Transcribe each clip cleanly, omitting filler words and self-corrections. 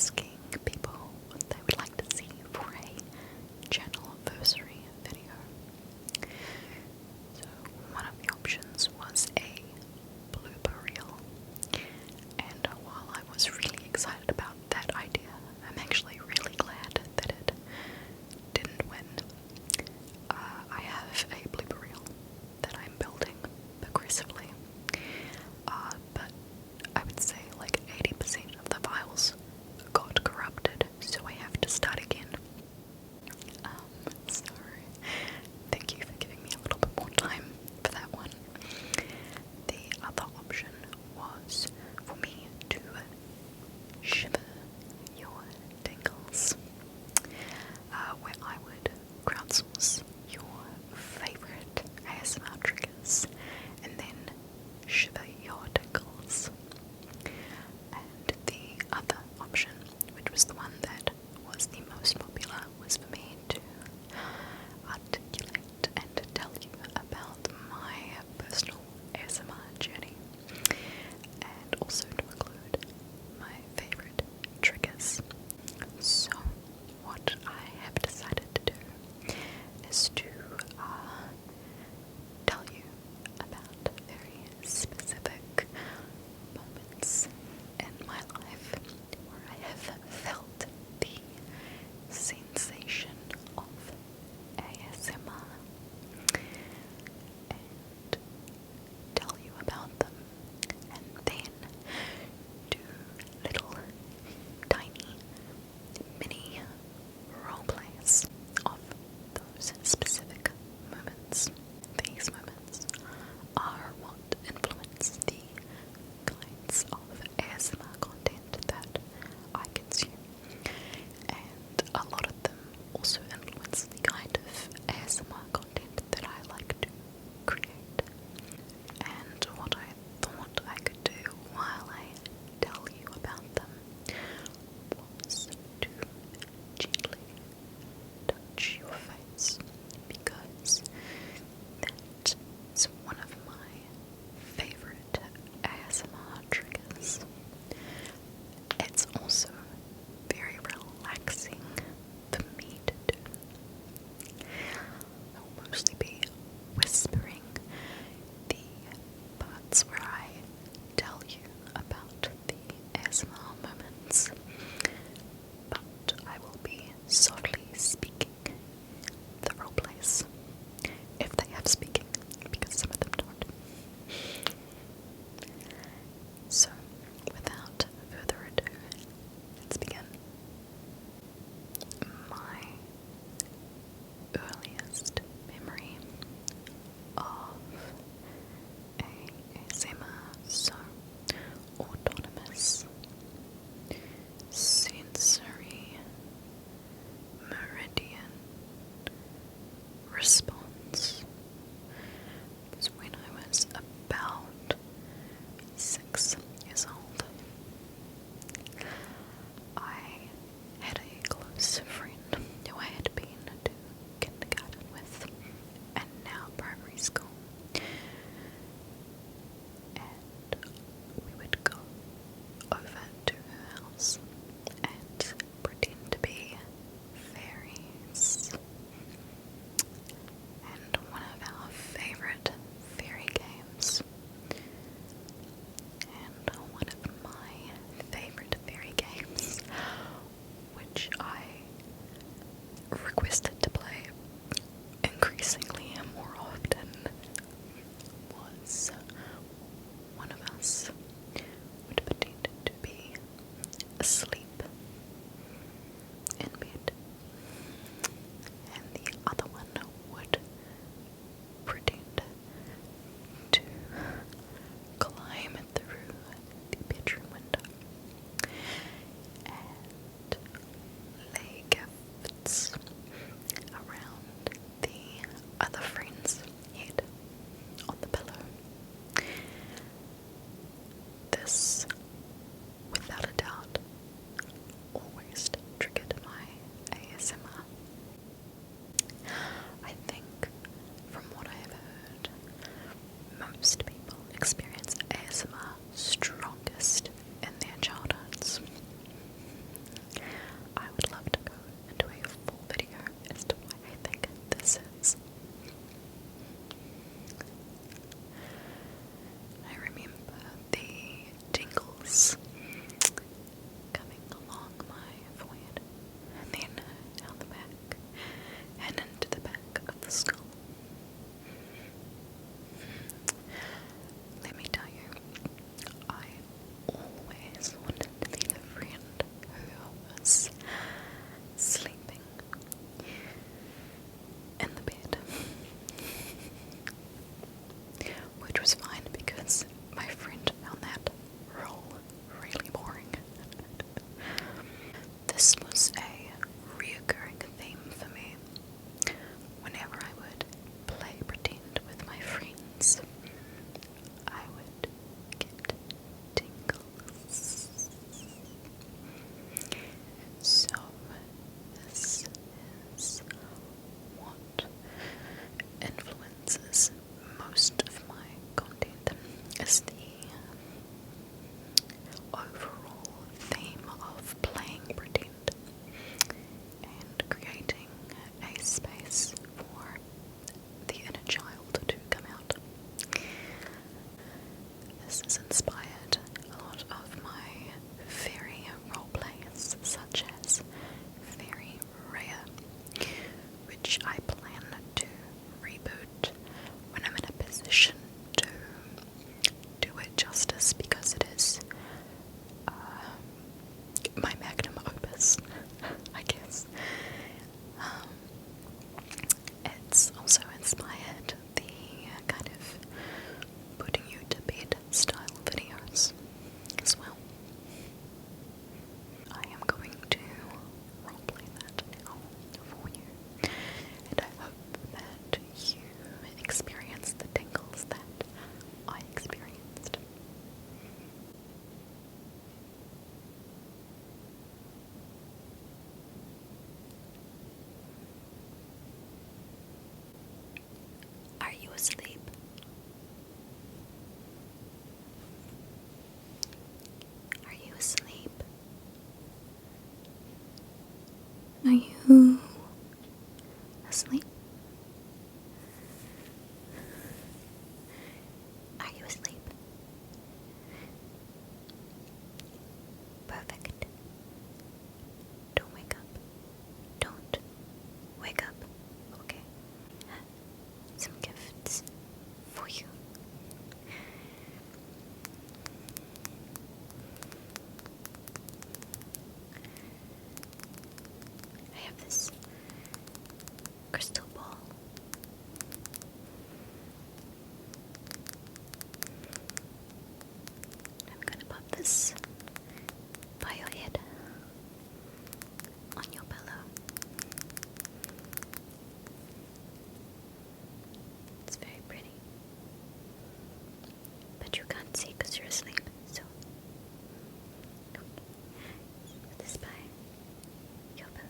asking people what they would like to see for a Channelversary video. So one of the options was a blooper reel, and while I was really excited about that idea, I'm actually really glad that it didn't win. I have a blooper reel that I'm building progressively, but I would say like 80% of the files got corrupted, so I have to start again. So thank you for giving me a little bit more time for that one. The other option was for me to shiver your tingles, where I would crowdsource your favorite ASMR triggers and then shiver your tingles. And the other option, which was the one that was the most popular, was for me to articulate and to tell you about my personal ASMR journey, and also to include my favorite triggers. So what I have decided to do is to tell you about very specific moments in my life where I have felt the sensation of ASMR, and tell you about them, and then do little tiny mini roleplays of those specific moments. These moments are what influence the kinds of ASMR content that I consume, and a lot of them also influence the kind of ASMR content that I like to create. And what I thought I could do while I tell you about them was to gently touch your face, because that is one of my favorite ASMR triggers. It's also very relaxing for me to do. I will mostly be whispering the parts where I tell you about the ASMR moments, but I will be softly speaking the roleplays, if they have speaking, because some of them don't. So, without further ado, let's begin. My earliest memory of ASMR, so autonomous sensory meridian response, was when I was about 6 years old. I had a close friend who I had been to kindergarten with, and now primary school, and we would go over to her house and pretend to be fairies. And one of our favorite fairy games, and one of my favorite fairy games, which I requested to play increasingly more often, was one of us would pretend to be asleep in bed, and the other one would pretend to climb through the bedroom window and lay gifts around the other friend's head on the pillow. This, without a doubt, Are you asleep? Are you asleep? Perfect. Don't wake up. Don't wake up. Okay. Some gifts for you. I have this crystal ball. I'm gonna pop this by your head on your pillow. It's very pretty, but you can't see because you're asleep, so put this by your pillow.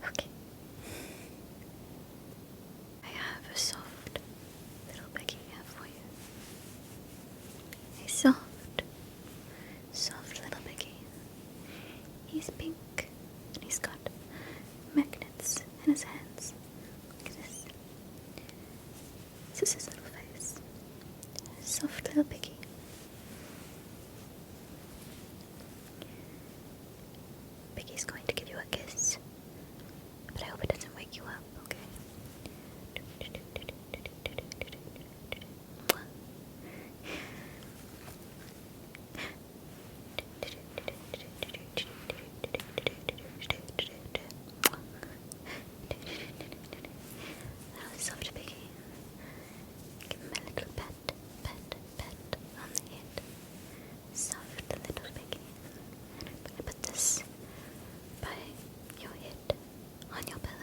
Okay. I have a soft little baggie here for you. A soft, soft little baggie. He's pink and he's got magnets in his hands. Look at this. This is his little face. A soft little baggie. Biggie's going to give you a kiss, but I hope it doesn't wake you up, okay? That was soft, Biggie. Give him a little pet, pet, pet on the head. Soft little Biggie. And I'm gonna put this by your head on your pillow.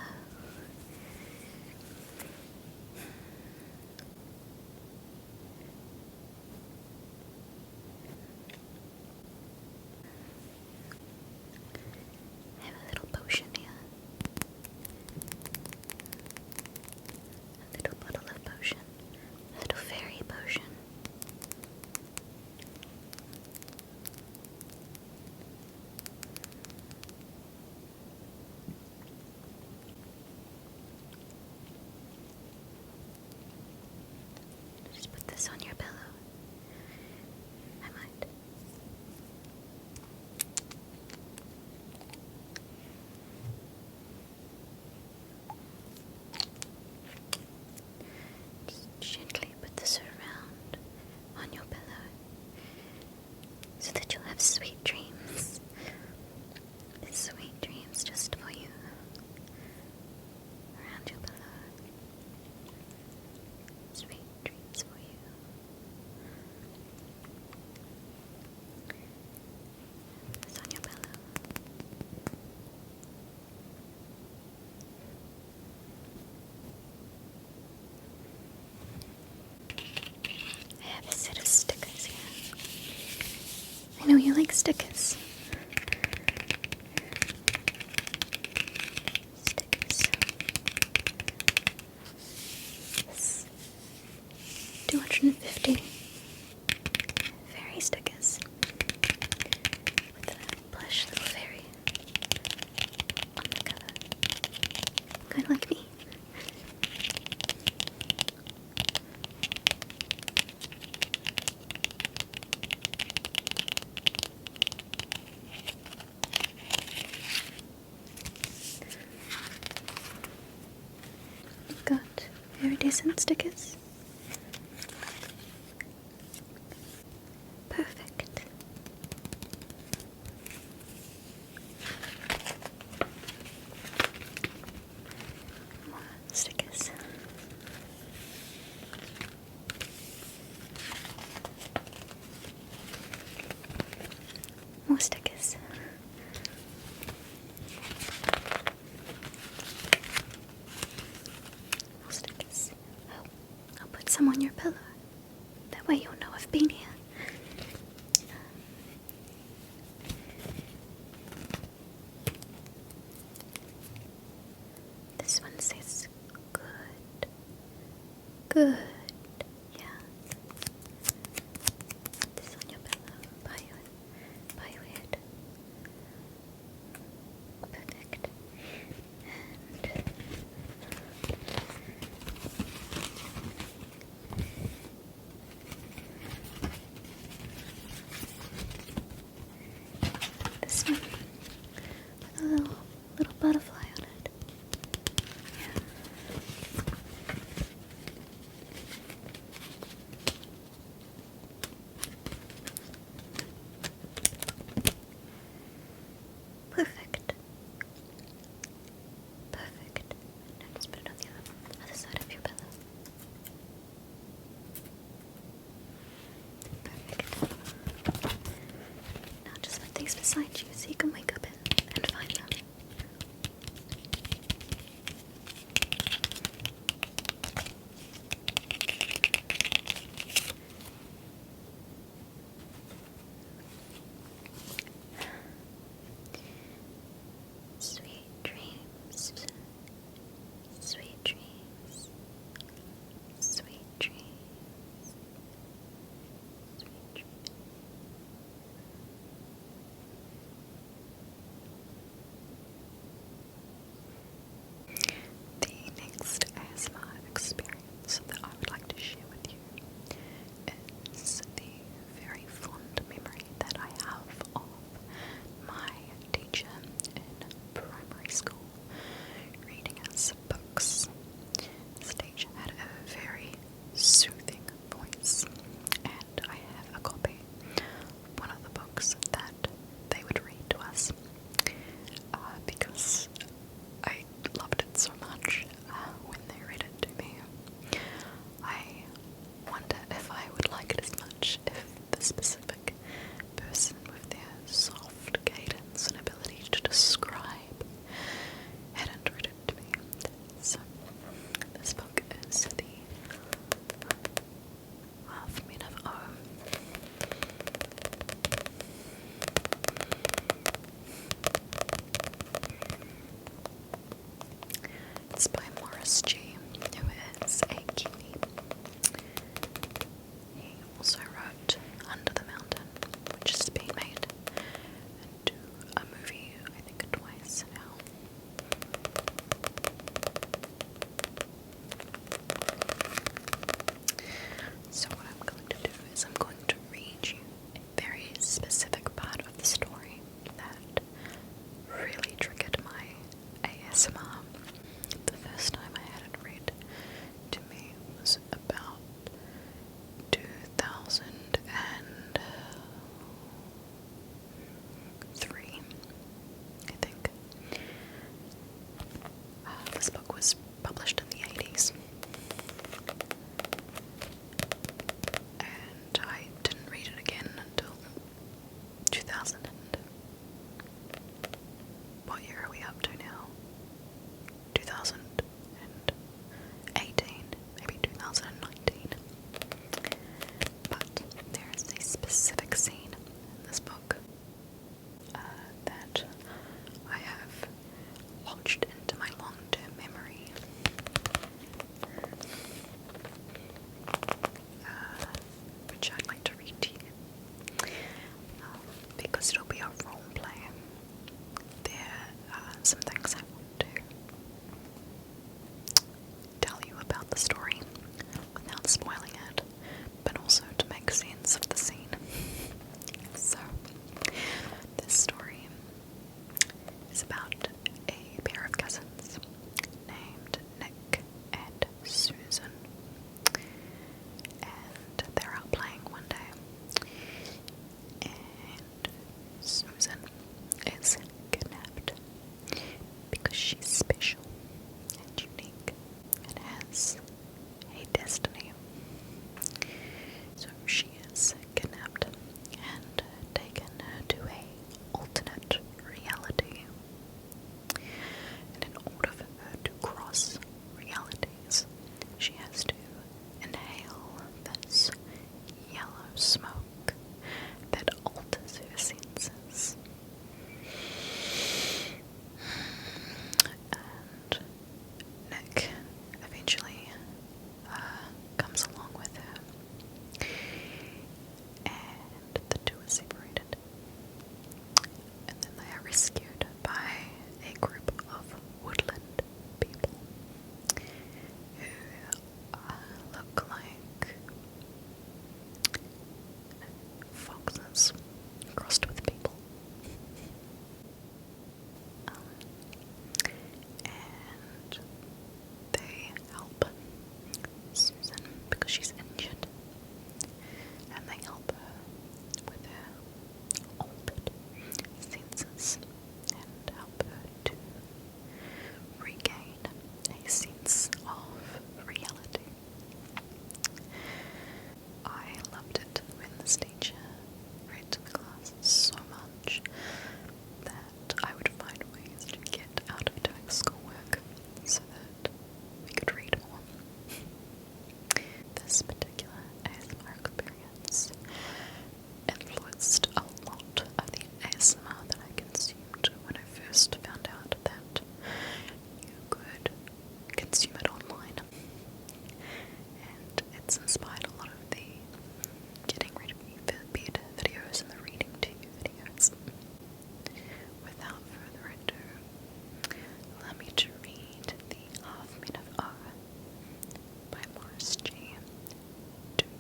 I have a little potion here. A little bottle of potion. A little fairy potion. Just put this on your pillow. I might. Just gently put this around on your pillow so that you'll have sweet dreams. Sweet dreams just for you. Around your pillow. Sweet dreams for you. It's on your pillow. I have a set of stickers here. I know you like stickers. Stickers. Yes. 250 fairy stickers with a plush little fairy on the cover. Kind of like me. Got very decent stickers. Perfect. More stickers. More stickers. More stickers. Oh, I'll put some on your pillow. That way you'll know I've been here. This one says good. Good. Yeah. beside you so you can wake up and find them. Sweet dreams, sweet dreams, sweet dreams, sweet dreams. The next ASMR experience that I would like to share with you is the very fond memory that I have of my teacher in primary school reading us books. This teacher had a very soothing voice, and I have a copy of one of the books that they would read to us because I loved it so much when they read it to me. I wonder if I would like it as much if the specific person with their soft cadence and ability to describe hadn't read it to me. So, this book is the Half Men of O. It's by Morris G, who is a Kiwi. He also wrote Under the Mountain, which has been made into a movie, I think twice now. So what I'm going to do is I'm going to read you a very specific part of the story that really triggered my ASMR. The first time I had it read to me was about 2003, I think. This book was published in the 80s, and I didn't read it again until 2000 and what year are we up to now? 2018, maybe 2019. But there is a specific scene in this book that I have lodged into my long-term memory, which I'd like to read to you, because it'll be a role play. There are some things I want to tell you about the story without spoiling it, but also to make sense of the scene. So, this story is about a pair of cousins named Nick and Susan, and they're out playing one day, and Susan is kidnapped because she's special and unique and has a destiny. So she is kidnapped and taken to a alternate reality. And in order for her to cross realities, she has to inhale this yellow smoke that alters her senses. And Nick eventually comes along with her, and the two are separated. And then they are rescued by a group of woodland people who look like foxes crossed with people. And they help Susan because she's injured, and they help her with her altered senses and help her to regain a sense of reality. I loved it when this teacher read to the class so much. this particular ASMR experience influenced a lot of the ASMR that I consumed when I first found out that you could consume it online. And it's inspired a lot of the getting ready for bed videos and the reading to you videos. Without further ado, allow me to read the Half Men of O by Morris G. to you.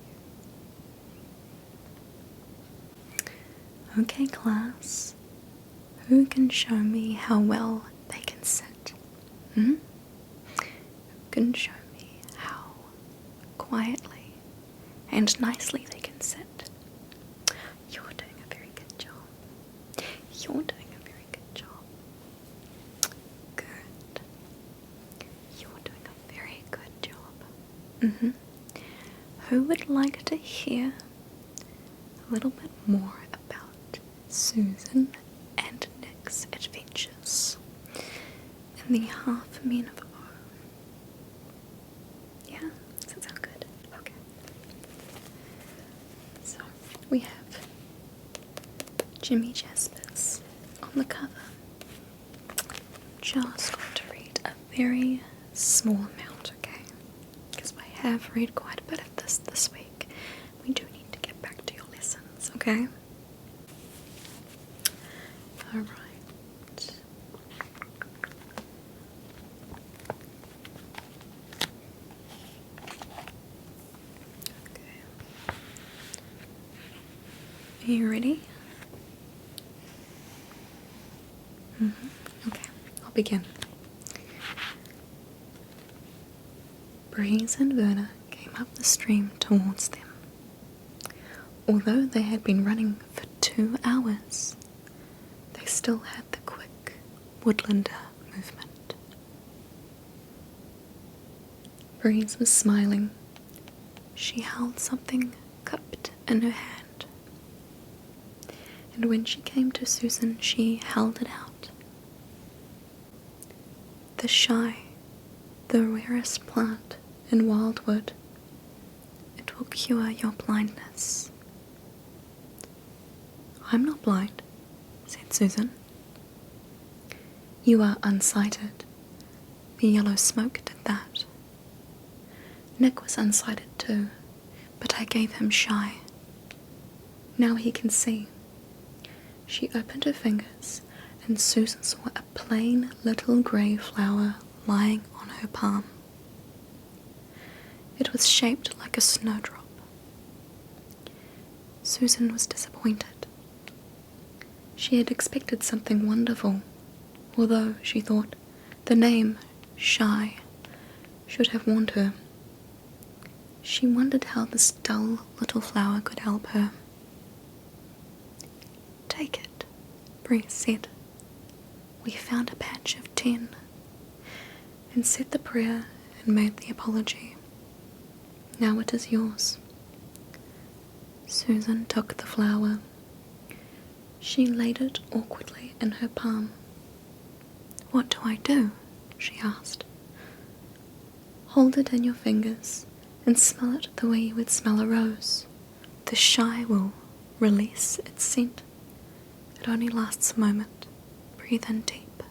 Okay, class, who can show me how well they can sit? Who can show me how quietly and nicely they can sit? You're doing a very good job. You're doing a very good job. Good. You're doing a very good job. Who would like to hear a little bit more about Susan and Nick's adventures in the Half Men of O? Yeah? Does that sound good? Okay. So, we have Jimmy Jaspers on the cover. Just going to read a very small amount, okay? Because I have read quite a bit of this week. We do need to get back to your lessons, okay? Alright. Okay. Are you ready? Okay, I'll begin. Breeze and Verna came up the stream towards them. Although they had been running for 2 hours, they still had the quick woodlander movement. Breeze was smiling. She held something cupped in her hand, and when she came to Susan, she held it out. The shy, the rarest plant in wildwood. It will cure your blindness. I'm not blind, said Susan. You are unsighted. The yellow smoke did that. Nick was unsighted too, but I gave him shy. Now he can see. She opened her fingers, and Susan saw a plain little grey flower lying on her palm. It was shaped like a snowdrop. Susan was disappointed. She had expected something wonderful, although, she thought, the name, Shy, should have warned her. She wondered how this dull little flower could help her. Take it, Bree said. We found a patch of 10, and said the prayer and made the apology. Now it is yours. Susan took the flower. She laid it awkwardly in her palm. What do I do? She asked. Hold it in your fingers and smell it the way you would smell a rose. The shy will release its scent. It only lasts a moment. Breathe in deep.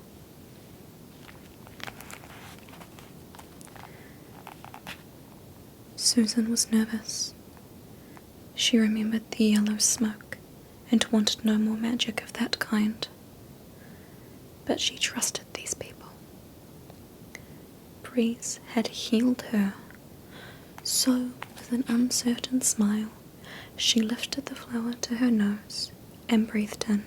Susan was nervous. She remembered the yellow smoke and wanted no more magic of that kind. But she trusted these people. Breeze had healed her. So, with an uncertain smile, she lifted the flower to her nose and breathed in.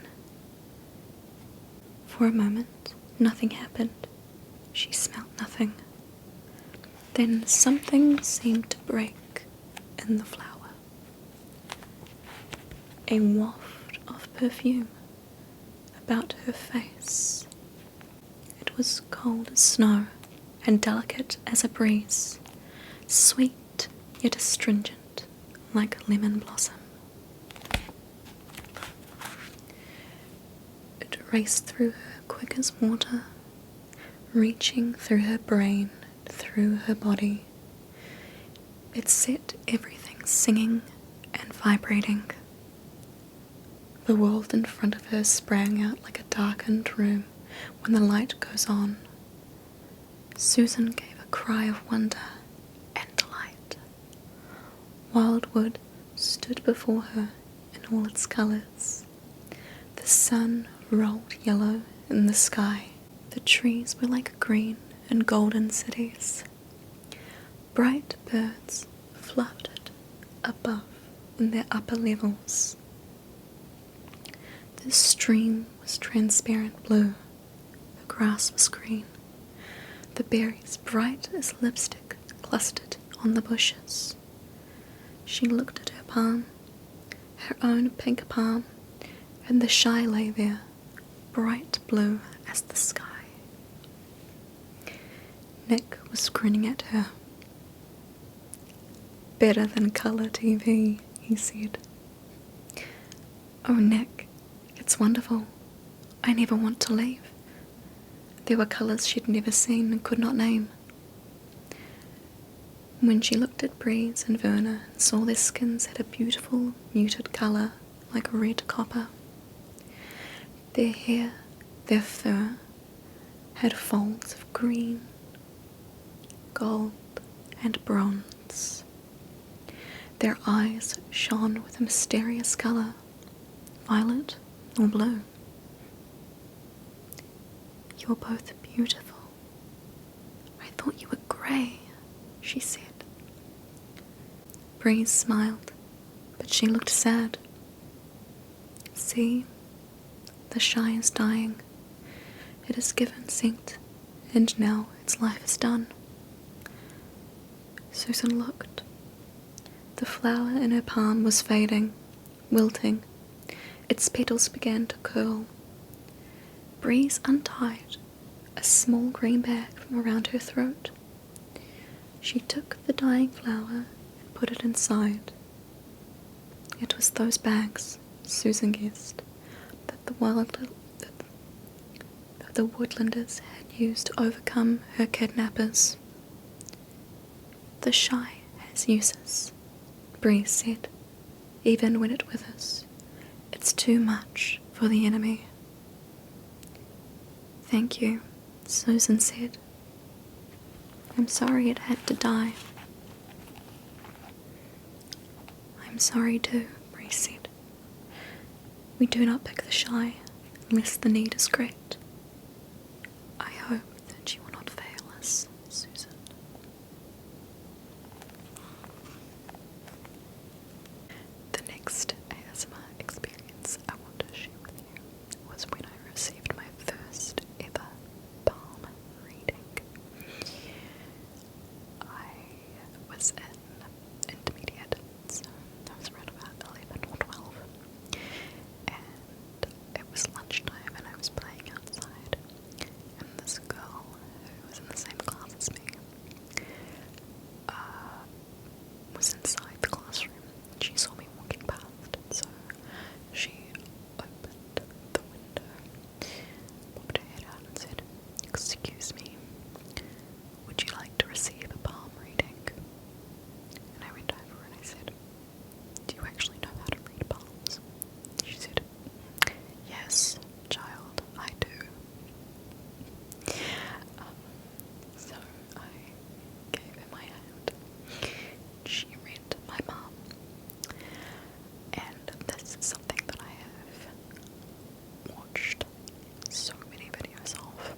For a moment, nothing happened. She smelt nothing. Then something seemed to break in the flower. A waft of perfume about her face. It was cold as snow and delicate as a breeze, sweet yet astringent like lemon blossom. It raced through her quick as water, reaching through her brain, through her body. It set everything singing and vibrating. The world in front of her sprang out like a darkened room when the light goes on. Susan gave a cry of wonder and delight. Wildwood stood before her in all its colours. The sun rolled yellow in the sky. The trees were like green and golden cities. Bright birds fluttered above in their upper levels. The stream was transparent blue. The grass was green. The berries, bright as lipstick, clustered on the bushes. She looked at her palm, her own pink palm, and the shy lay there, bright blue as the sky. Nick was grinning at her. "Better than colour TV," he said. "Oh, Nick, it's wonderful. I never want to leave." There were colours she'd never seen and could not name. When she looked at Breeze and Verna and saw their skins had a beautiful muted colour like red copper. Their hair, their fur, had folds of green, gold and bronze. Their eyes shone with a mysterious colour, violet or blue. "You're both beautiful. I thought you were grey," she said. Breeze smiled, but she looked sad. "See, the shy is dying. It has given scent, and now its life is done." Susan looked. The flower in her palm was fading, wilting. Its petals began to curl. Breeze untied a small green bag from around her throat. She took the dying flower and put it inside. It was those bags, Susan guessed, that the woodlanders had used to overcome her kidnappers. "The shy has uses," Breeze said. "Even when it withers, it's too much for the enemy." "Thank you," Susan said. "I'm sorry it had to die." "I'm sorry too," Breeze said. "We do not pick the shy unless the need is great. I hope that you will not fail us, Susan." The next ASMR experience I want to share with you was when I received my first ever palm reading. I was in intermediate, so I was around about 11 or 12, and it was lunchtime and I was playing outside, and this girl who was in the same class as me was inside the classroom. She saw me walking past, so she opened the window, popped her head out and said, "Excuse me, would you like to receive a palm reading?" And I went over and I said, "Do you actually know how to read palms?" She said, "Yes, child, I do." So I gave her my hand. She read my palm. And this is something that I have watched so many videos of.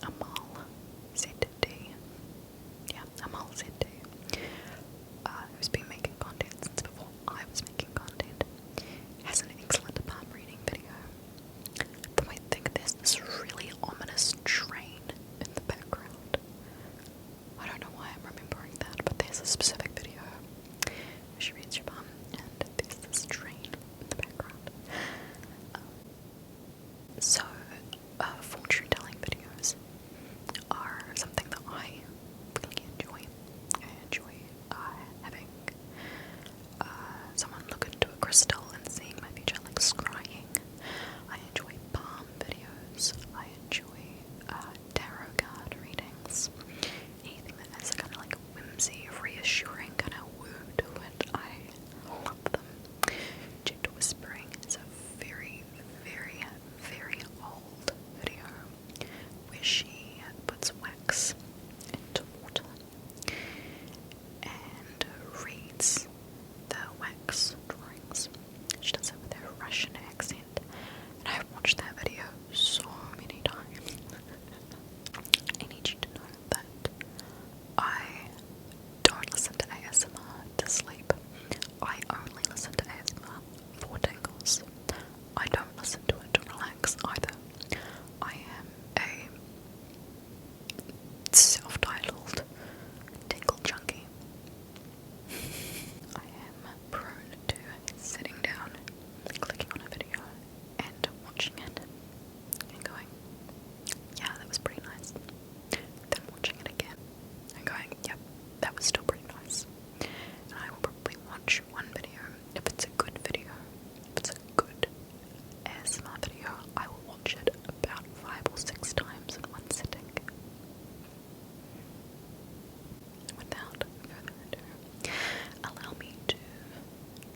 Amal ZD. Yeah, Amal ZD. Who's been making content since before I was making content. Has an excellent palm reading video. Though I think there's this really ominous train in the background. I don't know why I'm remembering that, but there's a specific video where she reads your palm and there's this train in the background. So, fortune telling videos are something that I really enjoy. I enjoy having someone look into a crystal and seeing my future, like scrying. I enjoy palm videos. I enjoy tarot card readings. Anything that has a kind of like whimsy, reassuring kind of woo to it. I love them. GentleWhispering is a very, very, very old video where she puts wax into water and reads the wax drawings. She does it with her Russian accent, and I've watched that video so many times. I need you to know that I don't listen to ASMR to sleep. I only listen to ASMR for tingles. I don't listen to it to relax either. I am a self-titled tingle junkie. I am prone to sitting down, clicking on a video, and watching it, and going, yeah, that was pretty nice. Then watching it again, and going, yep, that was still pretty nice. And I will probably watch one video. If it's a good video, if it's a good ASMR video, I will watch it about 5 or 6 times in one sitting. Without further ado, allow me to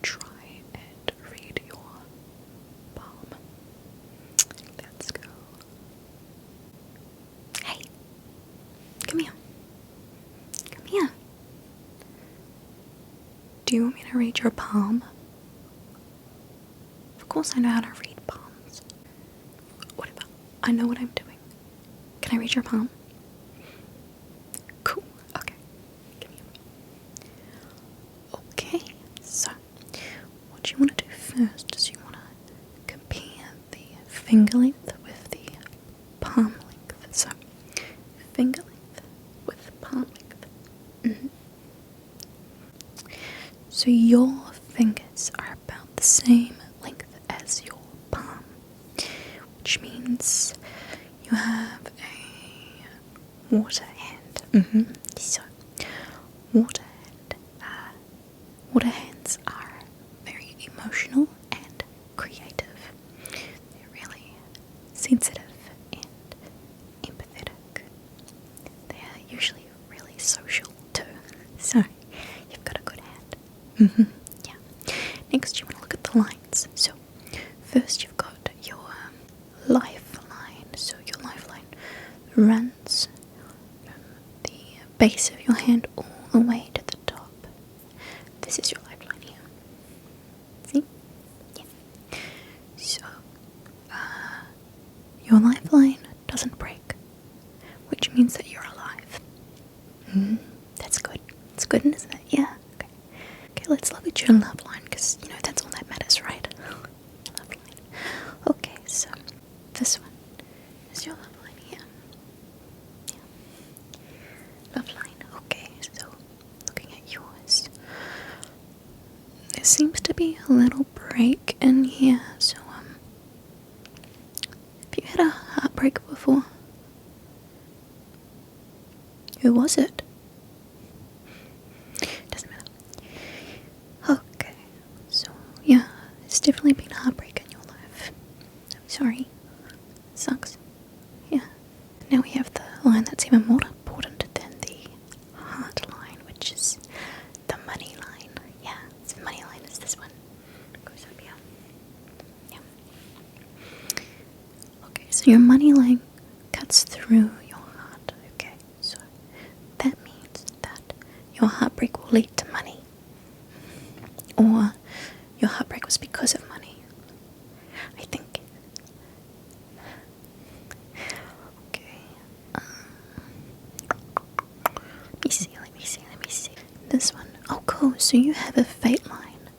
try and read your palm. Let's go. Hey, come here. Come here. Do you want me to read your palm? Of course I know how to read palms. Whatever. I know what I'm doing. Can I read your palm? Cool. Okay. Give me a moment. Okay. So, what you want to do first is you want to compare the finger length with the palm length. So, finger length with palm length. So your fingers are about the same length as your palm, which means you have a water hand. So water hands are very emotional and creative. They're really sensitive and empathetic. They're usually really social too. So you've got a good hand. Yeah. Next, you want to look at the lines. So first, you've got your lifeline. So your lifeline runs from the base of your hand all the way to the top. This is your lifeline here. See? Yeah. So your lifeline doesn't break, which means that you're alive. That's good. It's good, isn't it? Yeah. Okay, let's look at your love line, because, you know, that's all that matters, right? Love line. Okay, so this one is your love line here. Yeah. Love line. Okay, so looking at yours, there seems to be a little break in here, so, have you had a heartbreak before? Who was it? Doesn't matter. Okay, so yeah, it's definitely been a heartbreak in your life. I'm sorry. Sucks. Yeah. Now we have the line that's even more important than the heart line, which is the money line. Yeah, so the money line is this one. It goes up here. Yeah. Okay, so your money line cuts through your heart. Okay, so that means that your heartbreak will lead to money. Or your heartbreak was because of money. I think. Okay. Let me see. This one. Oh, cool. So you have a fate line.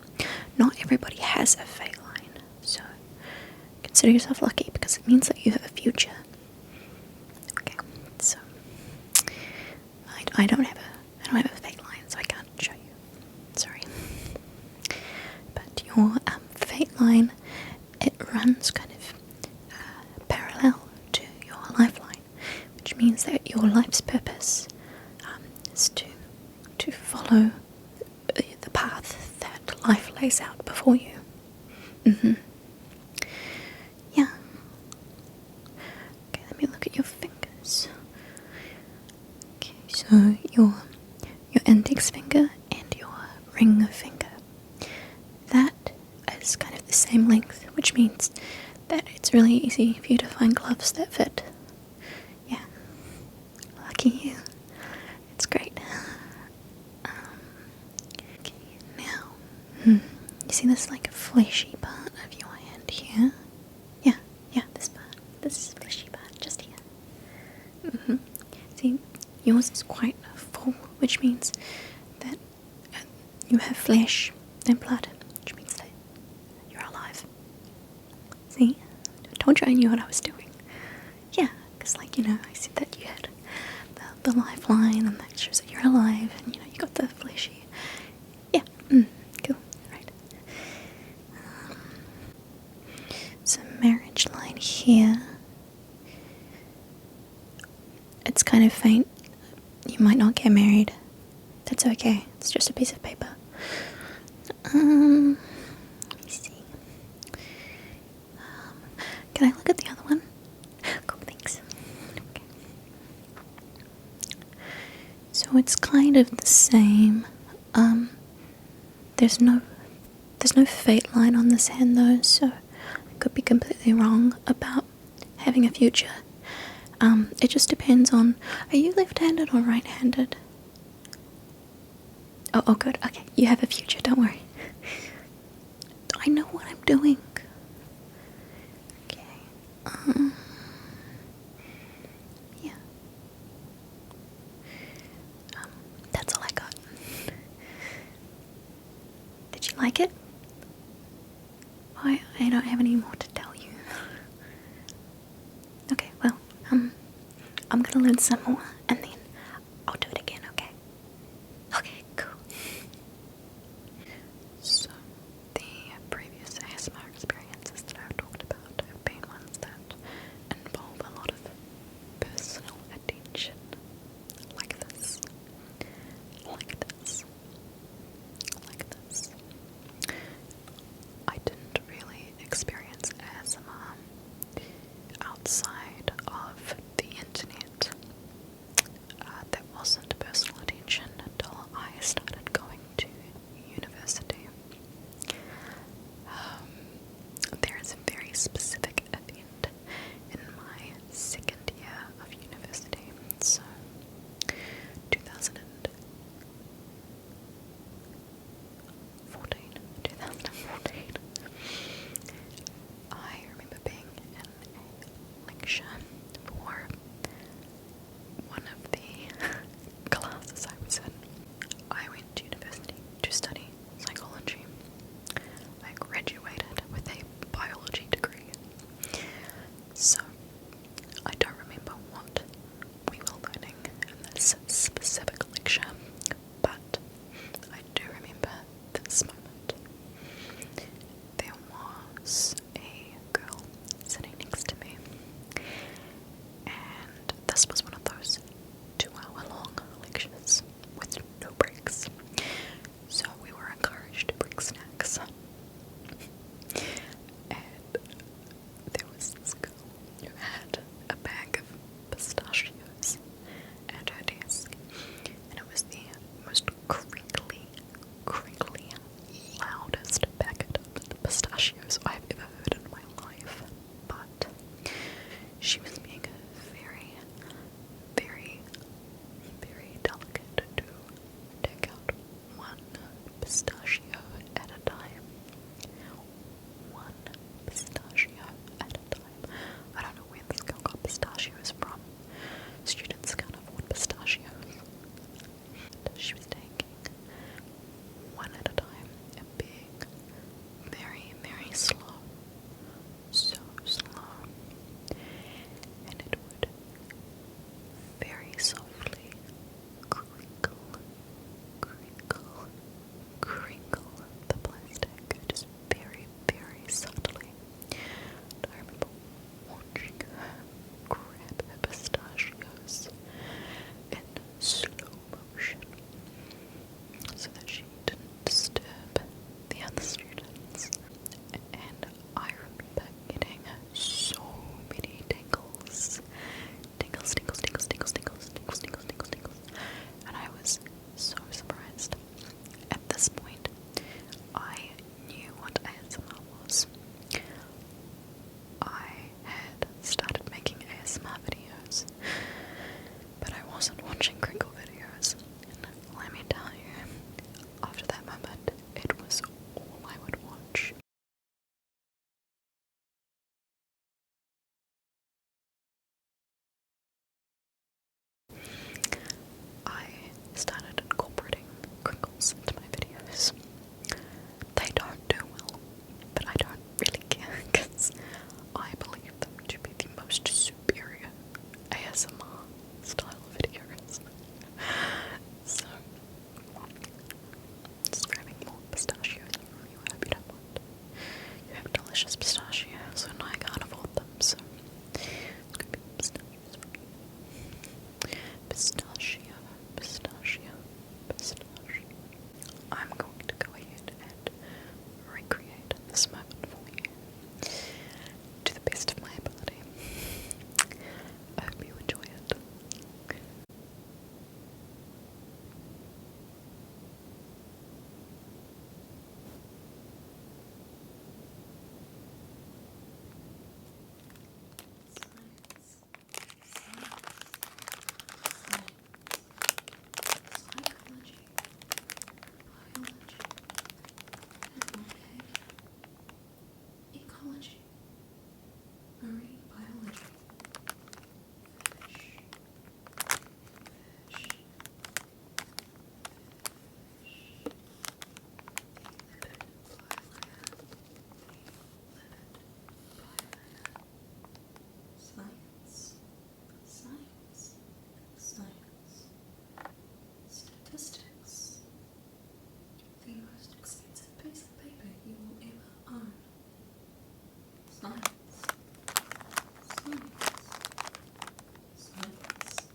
Not everybody has a fate line. So consider yourself lucky, because it means that you have a future. Okay. So I don't have a fate line, so I can't show you. Sorry. But your fate line, it runs kind of parallel to your lifeline, which means that your life's purpose is to follow the path that life lays out before you. Yeah. Okay, let me look at your fingers. Okay, so your index finger finger and your ring finger. That is kind of the same length, which means that it's really easy for you to find gloves that fit. Yeah, lucky you. It's great. Okay, now, you see this like fleshy part of your hand here? Yeah, this part. This fleshy part just here. See, yours is quite full, which means that you have flesh and blood, which means that you're alive. See? I told you I knew what I was doing. Yeah, because I said that you had the lifeline, and that shows that you're alive, and you got the fleshy. Yeah, cool, right. So marriage line here. It's kind of faint. You might not get married. That's okay. It's just a piece of paper. Let me see. Can I look at the other one? Cool, thanks. Okay. So it's kind of the same. There's no fate line on this hand though, so I could be completely wrong about having a future. It just depends on, are you left-handed or right-handed? Oh, good. Okay, you have a future, don't worry. I know what I'm doing. Okay. Yeah. That's all I got. Did you like it? I don't have any more to tell you. Okay, well, I'm gonna learn some more, and then I'll do it again, okay? Okay, cool. So, the previous ASMR experiences that I've talked about have been ones that involve a lot of personal attention. Like this. Like this. Like this. I didn't really experience ASMR outside of the internet. There wasn't personal attention until I started going to university. There is a very specific event in my second year of university, so 2014, I remember being in a lecture for one of the classes I was in. I went to university to study psychology. I graduated with a biology degree. So, I don't remember what we were learning in this specific lecture, but I do remember this moment. There was a girl sitting next to me, and this was one of those 2-hour-long lectures with no breaks, so we were encouraged to bring snacks. And there was this girl who had a bag of pistachios at her desk, and it was the most crinkly, loudest packet of pistachios I've ever heard in my life. But she was being very, very, very delicate to take out one pistachio at a time. One pistachio at a time. I don't know where this girl got pistachios from. Students can't afford pistachios. She was taking one at a time and being very, very slow. So slow. And it would very softly crinkle, crinkle, crinkle delicious pistachios and I can't afford them, so it's gonna be pistachios. Pistachio, pistachio, pistachio. I'm going to go ahead and recreate this moment for you to the best of my ability. I hope you enjoy it. Ecology, marine biology, fish, science, science, science, statistics, the most expensive piece of paper you will ever own. Science, science, science,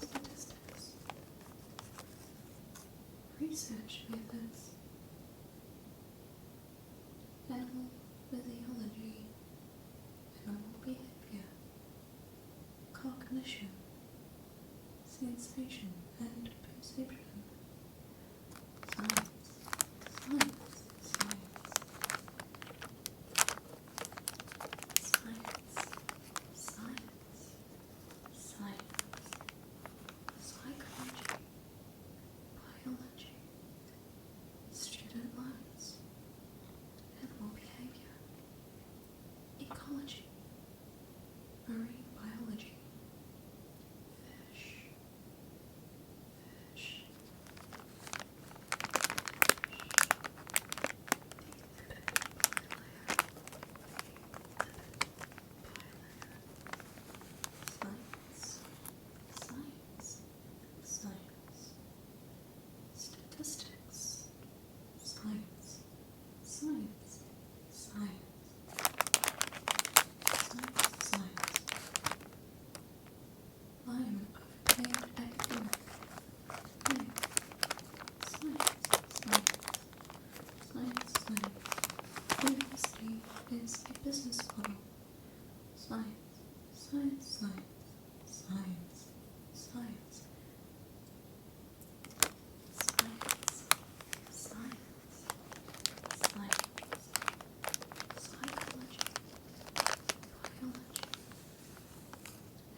statistics, research methods, animal physiology, animal behavior, cognition, sensation and perception. Science, science, science. Science, science, psychology, biology, student loans, animal behavior, ecology, marine biology, fish, science, science, science, statistics, science, science, science, science, science. I am an overpaid academic. Science, science. University is a business model. Science, science, science, science, science. Science, science, science, psychology, biology,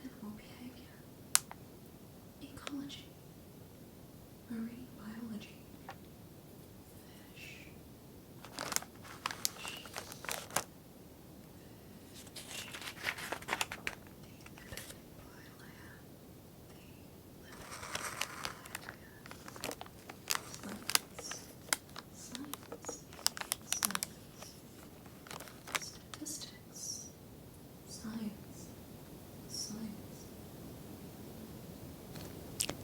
animal behavior, ecology, marine biology, fish, statistics, science, science.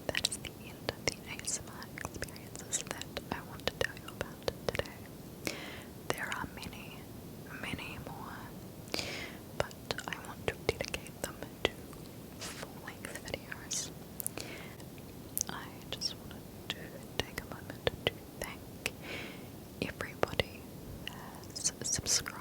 That is the end of the ASMR experiences that I want to tell you about today. There are many, many more, but I want to dedicate them to full-length videos. I just wanted to take a moment to thank everybody who has subscribed